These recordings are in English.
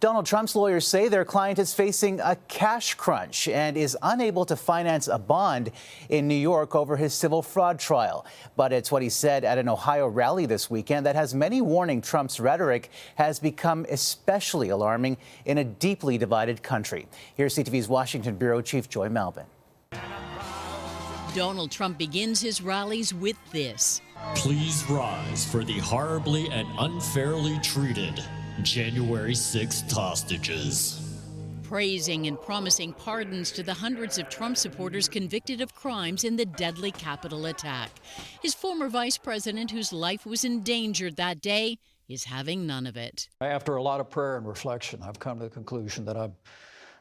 Donald Trump's lawyers say their client is facing a cash crunch and is unable to finance a bond in New York over his civil fraud trial. But it's what he said at an Ohio rally this weekend that has many warning Trump's rhetoric has become especially alarming in a deeply divided country. Here's CTV's Washington Bureau Chief Joy Malbon. Donald Trump begins his rallies with this. Please rise for the horribly and unfairly treated January 6th hostages. Praising and promising pardons to the hundreds of Trump supporters convicted of crimes in the deadly Capitol attack. His former vice president, whose life was endangered that day, is having none of it. After a lot of prayer and reflection, I've come to the conclusion that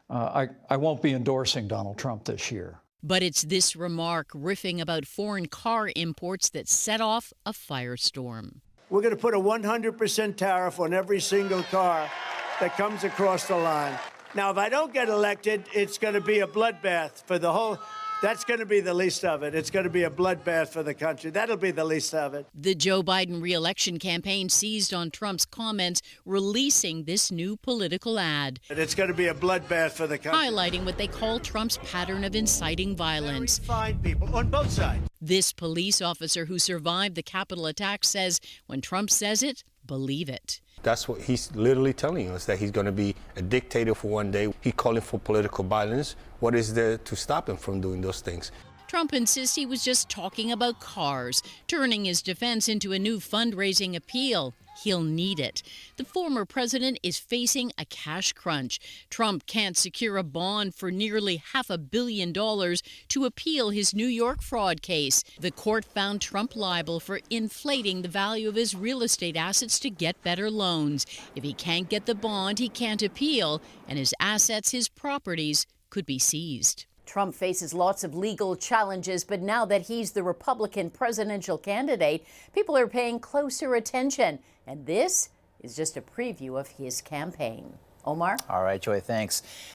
I won't be endorsing Donald Trump this year. But it's this remark riffing about foreign car imports that set off a firestorm. We're going to put a 100% tariff on every single car that comes across the line. Now, if I don't get elected, it's going to be a bloodbath for the whole. That's going to be the least of it. It's going to be a bloodbath for the country. That'll be the least of it. The Joe Biden re-election campaign seized on Trump's comments, releasing this new political ad. It's going to be a bloodbath for the country. Highlighting what they call Trump's pattern of inciting violence. Very fine people on both sides. This police officer who survived the Capitol attack says when Trump says it, believe it. That's what he's literally telling us, that he's going to be a dictator for one day. He's calling for political violence. What is there to stop him from doing those things? Trump insists he was just talking about cars, turning his defense into a new fundraising appeal. He'll need it. The former president is facing a cash crunch. Trump can't secure a bond for nearly $500 million to appeal his New York fraud case. The court found Trump liable for inflating the value of his real estate assets to get better loans. If he can't get the bond, he can't appeal, and his assets, his properties, could be seized. Trump faces lots of legal challenges, but now that he's the Republican presidential candidate, people are paying closer attention. And this is just a preview of his campaign. Omar? All right, Joy, thanks.